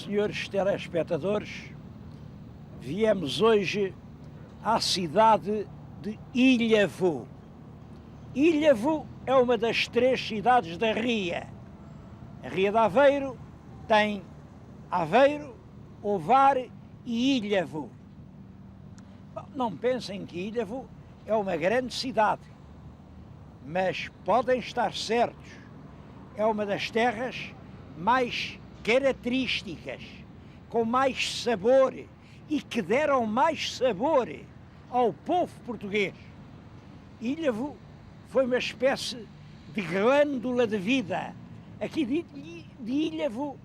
senhores telespectadores, viemos hoje à cidade de Ilhavo. Ilhavo é uma das 3 cidades da Ria. A Ria de Aveiro tem Aveiro, Ovar e Ilhavo. Bom, não pensem que Ilhavo é uma grande cidade, mas podem estar certos, é uma das terras mais características, com mais sabor e que deram mais sabor ao povo português. Ilhavo foi uma espécie de glândula de vida. Aqui de Ilhavo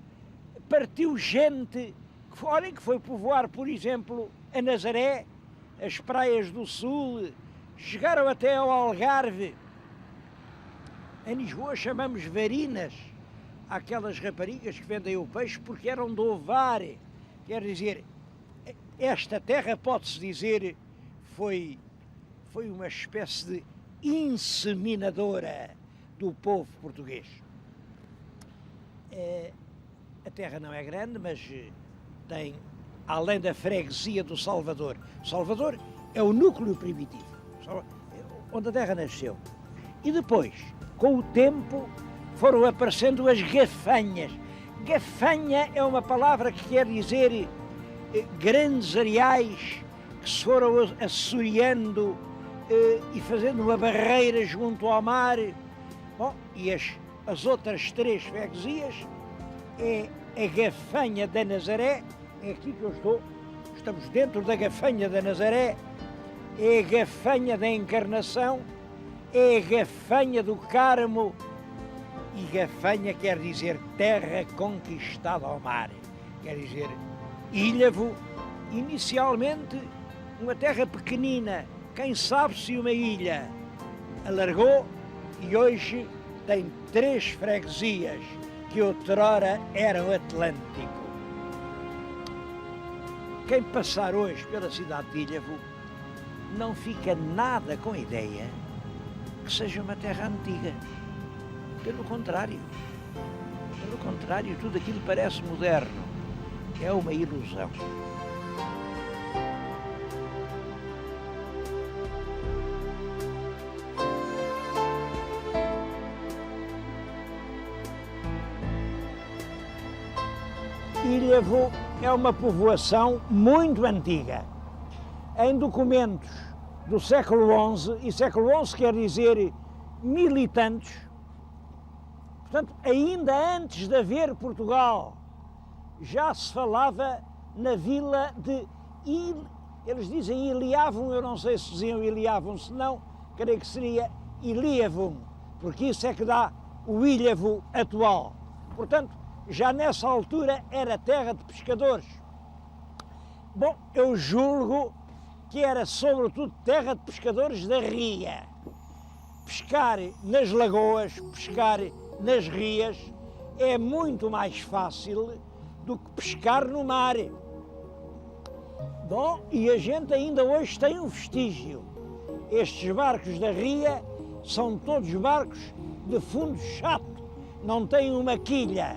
partiu gente que foi povoar, por exemplo, a Nazaré, as praias do Sul, chegaram até ao Algarve. Em Lisboa chamamos varinas aquelas raparigas que vendem o peixe porque eram do Ovar. Quer dizer, esta terra, pode-se dizer, foi uma espécie de inseminadora do povo português. A terra não é grande, mas tem, além da freguesia do Salvador. Salvador é o núcleo primitivo, onde a terra nasceu. E depois, com o tempo, foram aparecendo as gafanhas. Gafanha é uma palavra que quer dizer grandes areais que se foram assoreando e fazendo uma barreira junto ao mar. Bom, e as outras 3 freguesias é a Gafanha da Nazaré, é aqui que eu estou, estamos dentro da Gafanha da Nazaré, é a Gafanha da Encarnação, é a Gafanha do Carmo, e Gafanha quer dizer terra conquistada ao mar, quer dizer Ilhavo, inicialmente uma terra pequenina, quem sabe se uma ilha, alargou e hoje tem 3 freguesias que outrora eram Atlântico. Quem passar hoje pela cidade de Ilhavo não fica nada com a ideia que seja uma terra antiga. Pelo contrário, tudo aquilo parece moderno. É uma ilusão. Ilhavo é uma povoação muito antiga. Em documentos do século XI, e século XI quer dizer 1000 e tantos, portanto, ainda antes de haver Portugal, já se falava na vila de eles dizem Iliavum, eu não sei se diziam Iliavum, se não, creio que seria Iliavum, porque isso é que dá o Ilhavo atual. Portanto, já nessa altura era terra de pescadores. Bom, eu julgo que era sobretudo terra de pescadores da ria. Pescar nas lagoas, pescar nas rias é muito mais fácil do que pescar no mar. Bom, e a gente ainda hoje tem um vestígio. Estes barcos da ria são todos barcos de fundo chato, não têm uma quilha,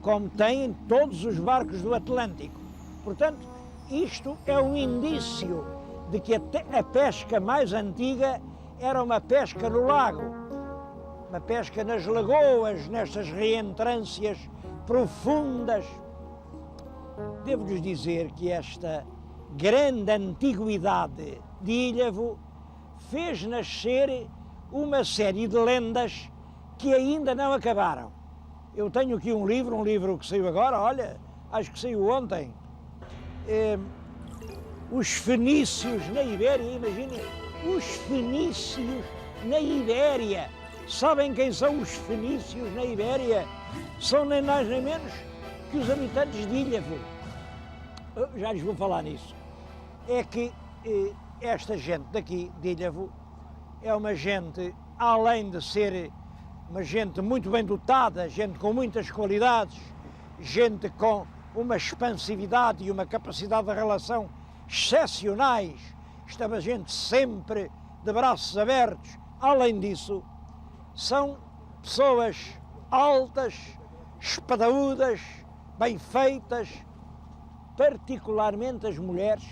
como têm todos os barcos do Atlântico. Portanto, isto é um indício de que a pesca mais antiga era uma pesca no lago, uma pesca nas lagoas, nestas reentrâncias profundas. Devo-lhes dizer que esta grande antiguidade de Ilhavo fez nascer uma série de lendas que ainda não acabaram. Eu tenho aqui um livro que saiu agora, olha, acho que saiu ontem. Os fenícios na Ibéria, imaginem, os fenícios na Ibéria. Sabem quem são os fenícios na Ibéria? São nem mais nem menos que os habitantes de Ilhavo. Já lhes vou falar nisso. É que esta gente daqui de Ilhavo é uma gente, além de ser uma gente muito bem dotada, gente com muitas qualidades, gente com uma expansividade e uma capacidade de relação excepcionais, estava gente sempre de braços abertos. Além disso, são pessoas altas, espadaúdas, bem feitas, particularmente as mulheres,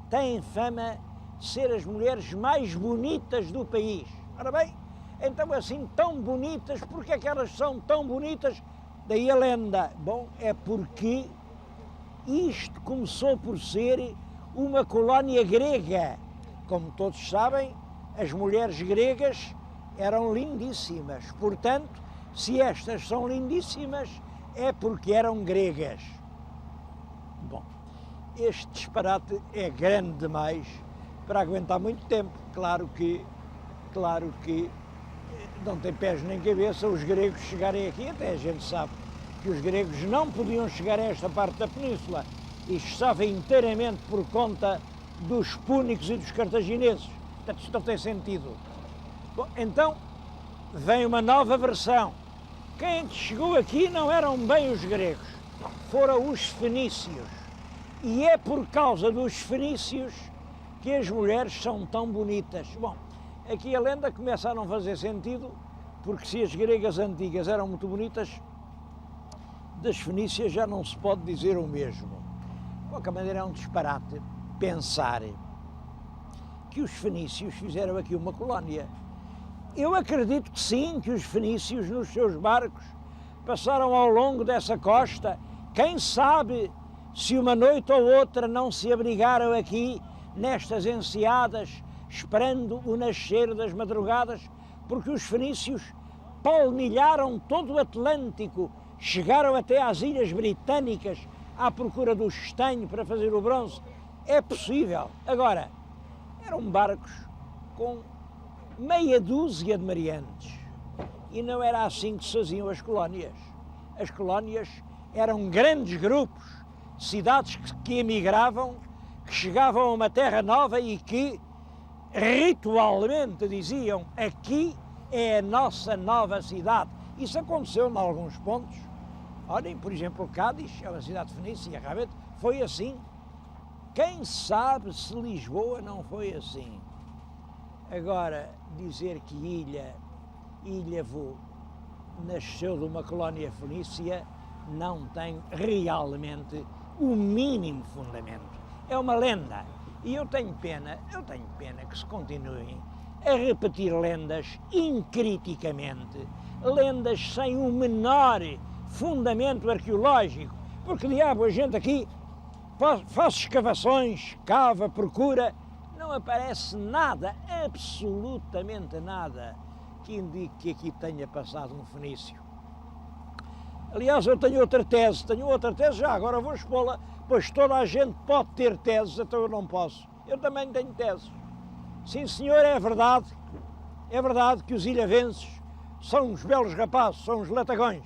têm fama de ser as mulheres mais bonitas do país. Ora bem, então assim tão bonitas, porque é que elas são tão bonitas? Daí a lenda. Bom, é porque isto começou por ser uma colónia grega. Como todos sabem, as mulheres gregas eram lindíssimas. Portanto, se estas são lindíssimas, é porque eram gregas. Bom, este disparate é grande demais para aguentar muito tempo. Claro que não tem pés nem cabeça os gregos chegarem aqui, até a gente sabe que os gregos não podiam chegar a esta parte da península. Isto estava inteiramente por conta dos púnicos e dos cartagineses. Portanto, isto não tem sentido. Bom, então, vem uma nova versão. Quem chegou aqui não eram bem os gregos, foram os fenícios. E é por causa dos fenícios que as mulheres são tão bonitas. Bom, aqui a lenda começa a não fazer sentido, porque se as gregas antigas eram muito bonitas, das fenícias já não se pode dizer o mesmo. De qualquer maneira, é um disparate pensar que os fenícios fizeram aqui uma colónia. Eu acredito que sim, que os fenícios nos seus barcos passaram ao longo dessa costa. Quem sabe se uma noite ou outra não se abrigaram aqui nestas enseadas, esperando o nascer das madrugadas, porque os fenícios palmilharam todo o Atlântico, chegaram até às Ilhas Britânicas à procura do estanho para fazer o bronze. É possível. Agora, eram barcos com meia dúzia de mariantes e não era assim que se faziam as colónias. As colónias eram grandes grupos, cidades que emigravam, que chegavam a uma terra nova e que ritualmente diziam: aqui é a nossa nova cidade. Isso aconteceu em alguns pontos. Olhem, por exemplo, Cádiz, é uma cidade fenícia, realmente foi assim. Quem sabe se Lisboa não foi assim? Agora, dizer que Ilhavo nasceu de uma colónia fenícia não tem realmente o mínimo fundamento. É uma lenda. E eu tenho pena que se continuem a repetir lendas incriticamente, lendas sem o menor fundamento arqueológico, porque diabo a gente aqui faz escavações, cava, procura, não aparece nada, absolutamente nada, que indique que aqui tenha passado um fenício. Aliás, eu tenho outra tese, já agora vou expô-la, pois toda a gente pode ter teses, então eu não posso. Eu também tenho teses. Sim, senhor, é verdade que os ilhavenses são uns belos rapazes, são uns latagões.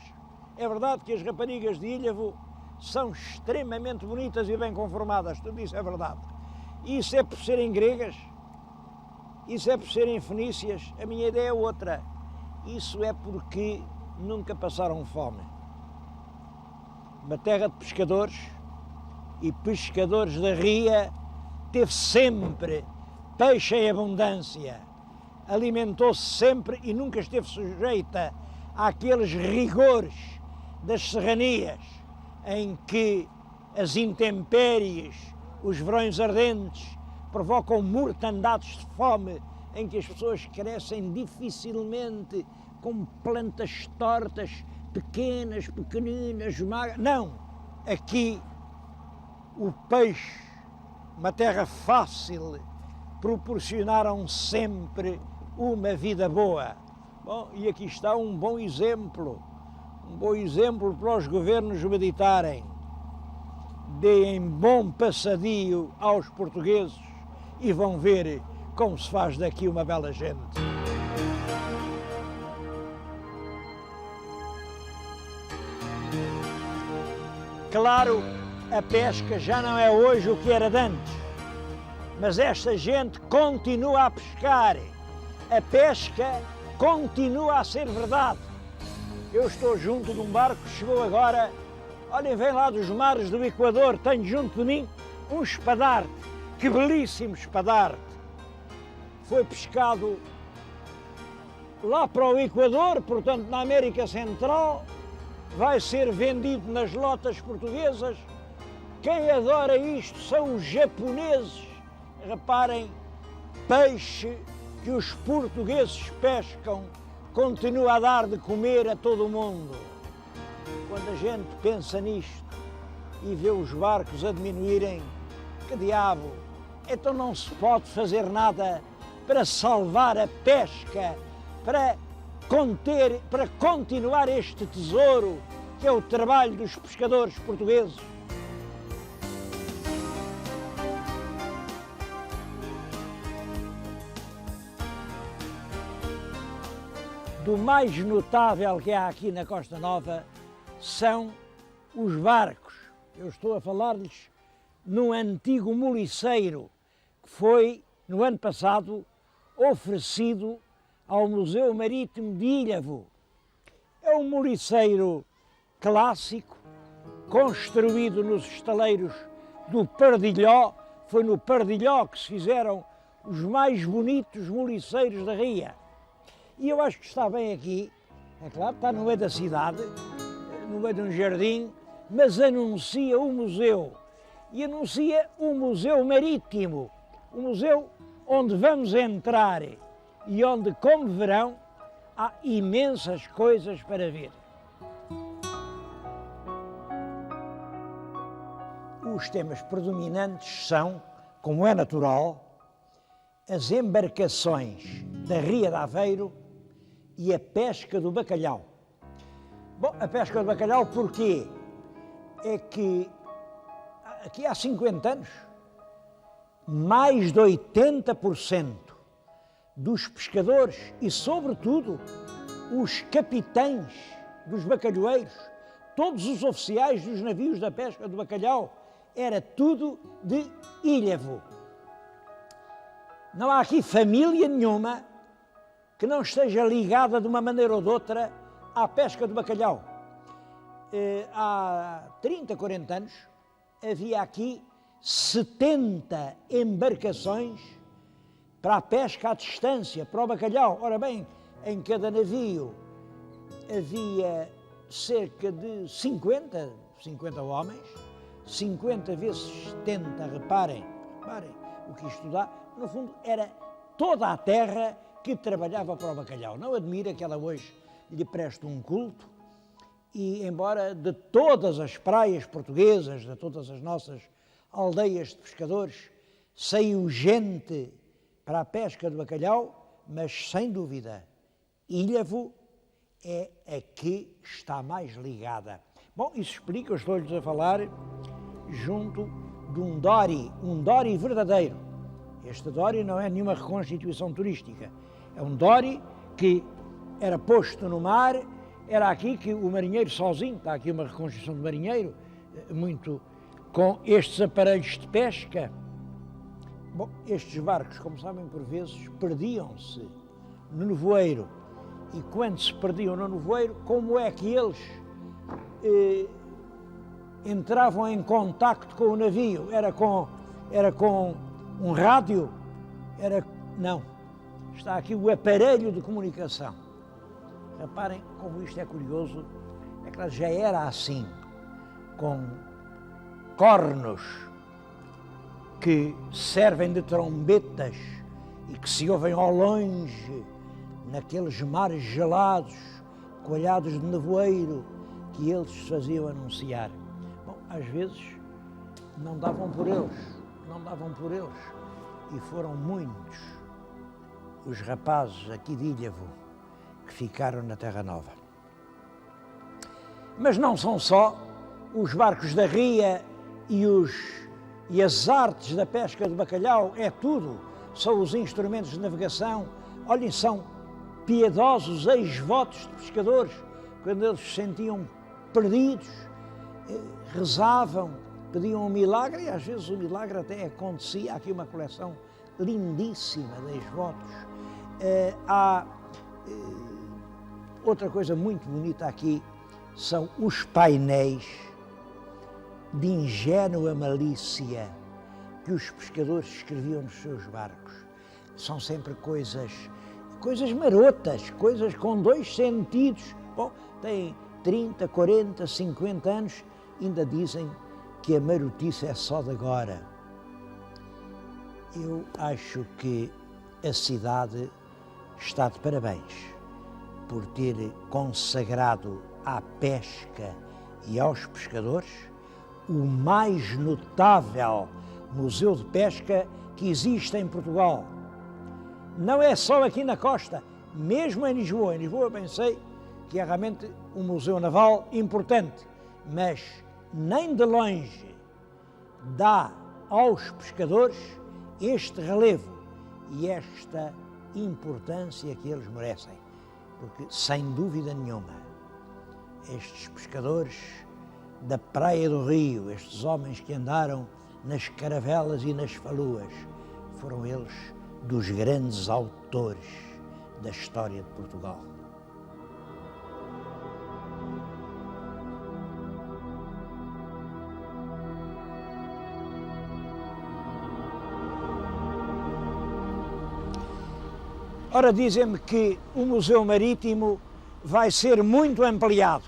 É verdade que as raparigas de Ilhavo são extremamente bonitas e bem conformadas, tudo isso é verdade. Isso é por serem gregas, isso é por serem fenícias, a minha ideia é outra. Isso é porque nunca passaram fome. Uma terra de pescadores, e pescadores da ria, teve sempre peixe em abundância, alimentou-se sempre e nunca esteve sujeita àqueles rigores das serranias em que as intempéries, os verões ardentes provocam mortandades de fome, em que as pessoas crescem dificilmente com plantas tortas, pequenas, pequeninas, magras. Não! Aqui o peixe, uma terra fácil, proporcionaram sempre uma vida boa. Bom, e aqui está um bom exemplo para os governos meditarem. Deem bom passadio aos portugueses e vão ver como se faz daqui uma bela gente. Claro, a pesca já não é hoje o que era de antes, mas esta gente continua a pescar. A pesca continua a ser verdade. Eu estou junto de um barco que chegou agora, olhem, vem lá dos mares do Equador, tenho junto de mim um espadarte, que belíssimo espadarte. Foi pescado lá para o Equador, portanto na América Central, vai ser vendido nas lotas portuguesas. Quem adora isto são os japoneses. Reparem, peixe que os portugueses pescam continua a dar de comer a todo o mundo. Quando a gente pensa nisto e vê os barcos a diminuírem, que diabo, então não se pode fazer nada para salvar a pesca, para continuar este tesouro que é o trabalho dos pescadores portugueses. Do mais notável que há aqui na Costa Nova são os barcos. Eu estou a falar-lhes num antigo moliceiro que foi, no ano passado, oferecido ao Museu Marítimo de Ilhavo. É um moliceiro clássico, construído nos estaleiros do Pardilhó. Foi no Pardilhó que se fizeram os mais bonitos moliceiros da Ria. E eu acho que está bem aqui, é claro, está no meio da cidade, no meio de um jardim, mas anuncia o museu. E anuncia o Museu Marítimo, o museu onde vamos entrar e onde, como verão, há imensas coisas para ver. Os temas predominantes são, como é natural, as embarcações da Ria de Aveiro e a pesca do bacalhau. Bom, a pesca do bacalhau porquê? É que aqui há 50 anos, mais de 80% dos pescadores e, sobretudo, os capitães dos bacalhoeiros, todos os oficiais dos navios da pesca do bacalhau, era tudo de Ilhavo. Não há aqui família nenhuma que não esteja ligada de uma maneira ou de outra à pesca do bacalhau. Há 30, 40 anos havia aqui 70 embarcações para a pesca à distância, para o bacalhau. Ora bem, em cada navio havia cerca de 50 homens, 50 vezes 70, reparem o que isto dá. No fundo, era toda a terra que trabalhava para o bacalhau. Não admira que ela hoje lhe preste um culto e, embora de todas as praias portuguesas, de todas as nossas aldeias de pescadores, saiu gente para a pesca do bacalhau, mas, sem dúvida, Ilhavo é a que está mais ligada. Bom, isso explica, eu estou-lhes a falar junto de um dory verdadeiro. Este dory não é nenhuma reconstituição turística. É um dory que era posto no mar, era aqui que o marinheiro sozinho, está aqui uma reconstrução do marinheiro, muito com estes aparelhos de pesca. Bom, estes barcos, como sabem, por vezes perdiam-se no nevoeiro. E quando se perdiam no nevoeiro, como é que eles entravam em contacto com o navio? Era com um rádio? Não. Está aqui o aparelho de comunicação. Reparem como isto é curioso. É claro, já era assim, com cornos que servem de trombetas e que se ouvem ao longe, naqueles mares gelados, coalhados de nevoeiro, que eles faziam anunciar. Bom, às vezes não davam por eles, e foram muitos os rapazes aqui de Ilhavo que ficaram na Terra Nova. Mas não são só os barcos da Ria e as artes da pesca de bacalhau, é tudo. São os instrumentos de navegação. Olhem, são piedosos ex-votos de pescadores, quando eles se sentiam perdidos, rezavam, pediam um milagre, e às vezes o milagre até acontecia. Há aqui uma coleção lindíssima de ex-votos. Há outra coisa muito bonita aqui, são os painéis de ingênua malícia que os pescadores escreviam nos seus barcos. São sempre coisas marotas, coisas com dois sentidos. Bom, tem 30, 40, 50 anos, ainda dizem que a marotice é só de agora. Eu acho que a cidade está de parabéns por ter consagrado à pesca e aos pescadores o mais notável museu de pesca que existe em Portugal. Não é só aqui na costa, mesmo em Lisboa. Em Lisboa eu pensei que é realmente um museu naval importante, mas nem de longe dá aos pescadores este relevo e esta importância que eles merecem, porque sem dúvida nenhuma estes pescadores da Praia do Rio, estes homens que andaram nas caravelas e nas faluas, foram eles dos grandes autores da história de Portugal. Ora, dizem-me que o Museu Marítimo vai ser muito ampliado,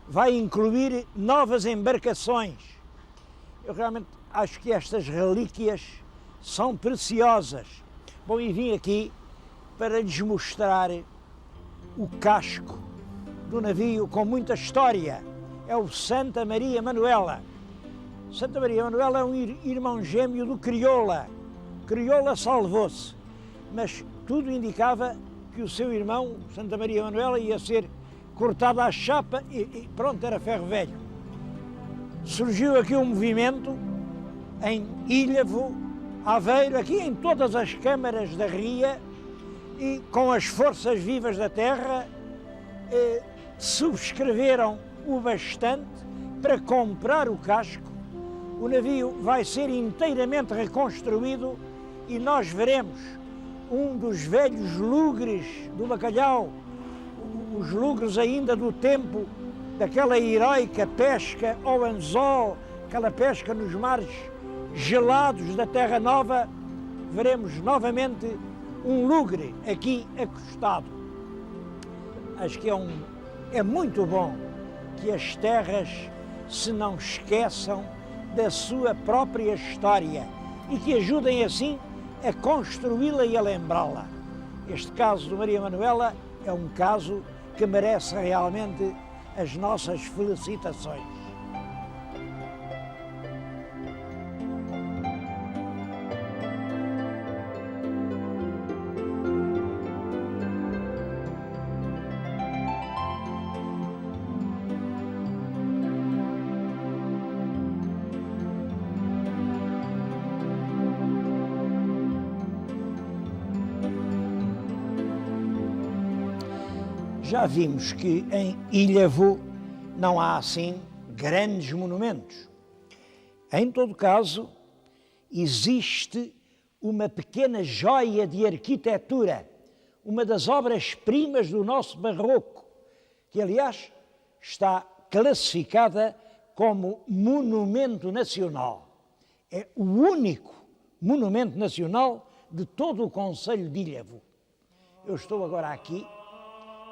vai incluir novas embarcações. Eu realmente acho que estas relíquias são preciosas. Bom, e vim aqui para lhes mostrar o casco do navio com muita história. É o Santa Maria Manuela. Santa Maria Manuela é um irmão gêmeo do Crioula. Crioula salvou-se, mas tudo indicava que o seu irmão, Santa Maria Manuela, ia ser cortado à chapa e pronto, era ferro velho. Surgiu aqui um movimento em Ilhavo, Aveiro, aqui em todas as câmaras da Ria, e com as forças vivas da terra subscreveram o bastante para comprar o casco. O navio vai ser inteiramente reconstruído e nós veremos um dos velhos lugres do bacalhau, os lugres ainda do tempo daquela heroica pesca ao anzol, aquela pesca nos mares gelados da Terra Nova. Veremos novamente um lugre aqui acostado. Acho que é muito bom que as terras se não esqueçam da sua própria história e que ajudem assim a construí-la e a lembrá-la. Este caso do Maria Manuela é um caso que merece realmente as nossas felicitações. Já vimos que em Ilhavo não há assim grandes monumentos. Em todo caso, existe uma pequena joia de arquitetura, uma das obras-primas do nosso barroco, que aliás está classificada como monumento nacional. É o único monumento nacional de todo o concelho de Ilhavo. Eu estou agora aqui.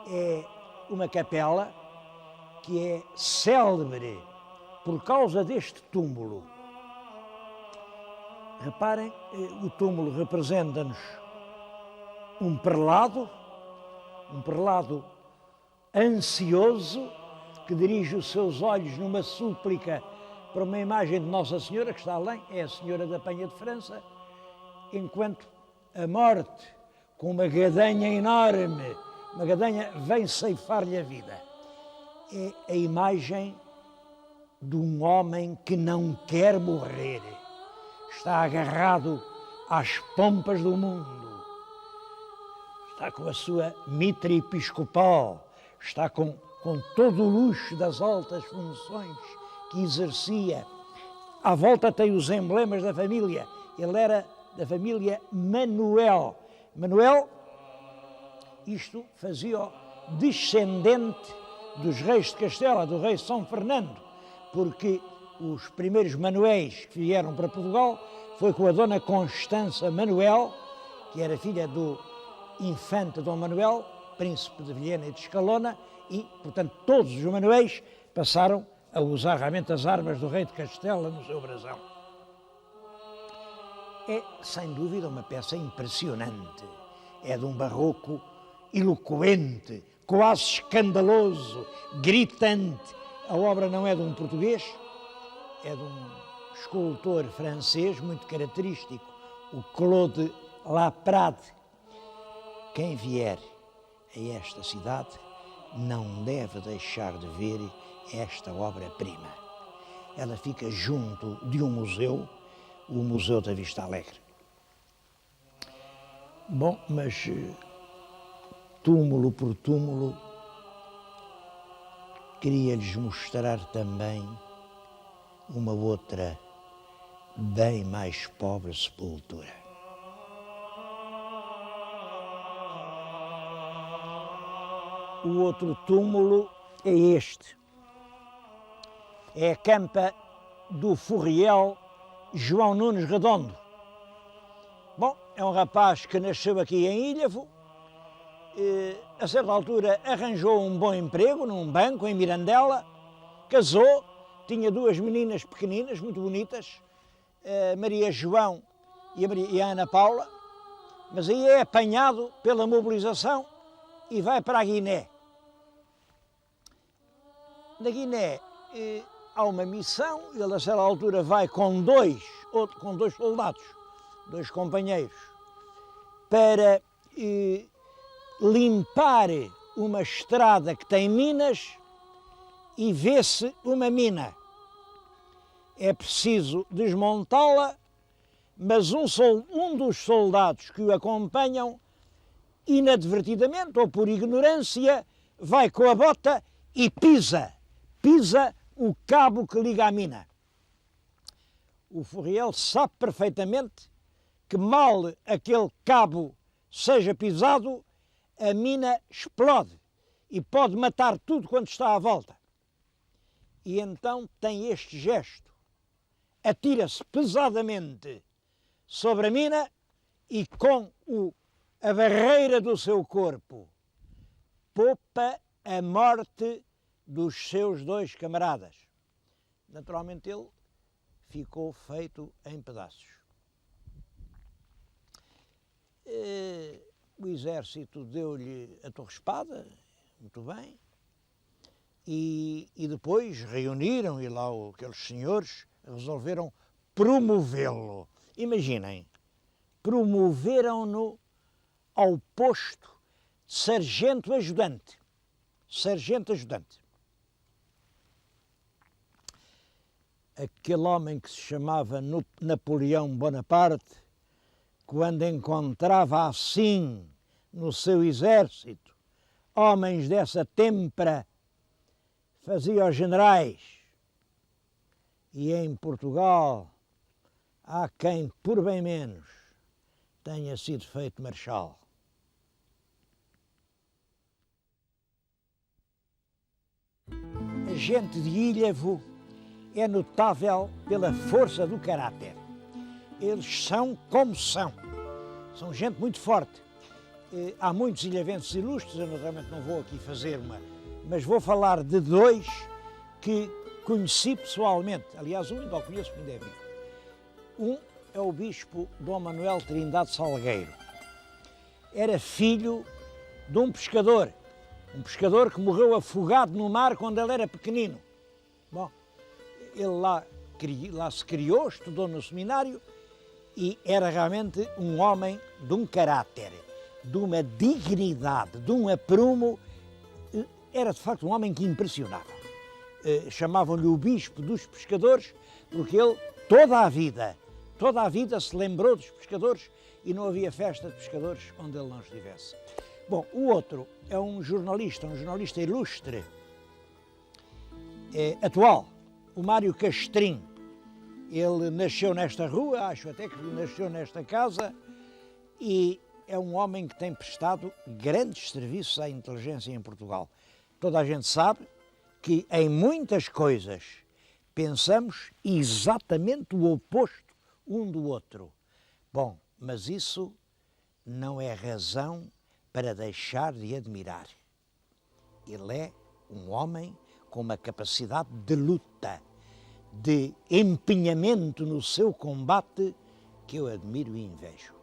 É uma capela que é célebre por causa deste túmulo. Reparem, o túmulo representa-nos um prelado ansioso, que dirige os seus olhos numa súplica para uma imagem de Nossa Senhora, que está além, é a Senhora da Penha de França, enquanto a morte, com uma gadanha enorme, uma gadanha vem ceifar-lhe a vida. É a imagem de um homem que não quer morrer. Está agarrado às pompas do mundo. Está com a sua mitra episcopal. Está com todo o luxo das altas funções que exercia. À volta tem os emblemas da família. Ele era da família Manuel. Manuel, isto fazia-o descendente dos reis de Castela, do rei São Fernando, porque os primeiros Manuéis que vieram para Portugal foi com a dona Constança Manuel, que era filha do infante Dom Manuel, príncipe de Vilhena e de Escalona e, portanto, todos os manuéis passaram a usar realmente as armas do rei de Castela no seu brasão. É, sem dúvida, uma peça impressionante. É de um barroco eloquente, quase escandaloso, gritante. A obra não é de um português, é de um escultor francês muito característico, o Claude Laprade. Quem vier a esta cidade não deve deixar de ver esta obra-prima. Ela fica junto de um museu, o Museu da Vista Alegre. Bom, mas túmulo por túmulo, queria-lhes mostrar também uma outra, bem mais pobre sepultura. O outro túmulo é este. É a campa do Furriel João Nunes Redondo. Bom, é um rapaz que nasceu aqui em Ilhavo, a certa altura arranjou um bom emprego num banco em Mirandela, casou, tinha duas meninas pequeninas, muito bonitas, a Maria João e a Ana Paula, mas aí é apanhado pela mobilização e vai para a Guiné. Na Guiné há uma missão, ele a certa altura vai com dois soldados, dois companheiros, para limpar uma estrada que tem minas e vê-se uma mina. É preciso desmontá-la, mas um dos soldados que o acompanham, inadvertidamente ou por ignorância, vai com a bota e pisa o cabo que liga à mina. O Furriel sabe perfeitamente que mal aquele cabo seja pisado, a mina explode e pode matar tudo quanto está à volta. E então tem este gesto. Atira-se pesadamente sobre a mina e com a barreira do seu corpo poupa a morte dos seus dois camaradas. Naturalmente ele ficou feito em pedaços. O exército deu-lhe a torre-espada, muito bem, e depois reuniram e lá aqueles senhores resolveram promovê-lo. Imaginem, promoveram-no ao posto de sargento-ajudante. Sargento-ajudante. Aquele homem que se chamava Napoleão Bonaparte, quando encontrava assim no seu exército homens dessa têmpera, fazia os generais. E em Portugal há quem, por bem menos, tenha sido feito marechal. A gente de Ilhavo é notável pela força do caráter. Eles são como são. São gente muito forte. Há muitos ilhavenses ilustres, eu naturalmente não vou aqui fazer mas vou falar de dois que conheci pessoalmente. Aliás, um ainda o conheço, ainda é vivo. Um é o bispo Dom Manuel Trindade Salgueiro. Era filho de um pescador que morreu afogado no mar quando ele era pequenino. Bom, ele lá se criou, estudou no seminário e era realmente um homem de um caráter, de uma dignidade, de um aprumo. Era de facto um homem que impressionava. Chamavam-lhe o bispo dos pescadores porque ele toda a vida se lembrou dos pescadores e não havia festa de pescadores onde ele não estivesse. Bom, o outro é um jornalista ilustre, atual, o Mário Castrim. Ele nasceu nesta rua, acho até que nasceu nesta casa, e é um homem que tem prestado grandes serviços à inteligência em Portugal. Toda a gente sabe que em muitas coisas pensamos exatamente o oposto um do outro. Bom, mas isso não é razão para deixar de admirar. Ele é um homem com uma capacidade de luta, de empenhamento no seu combate que eu admiro e invejo.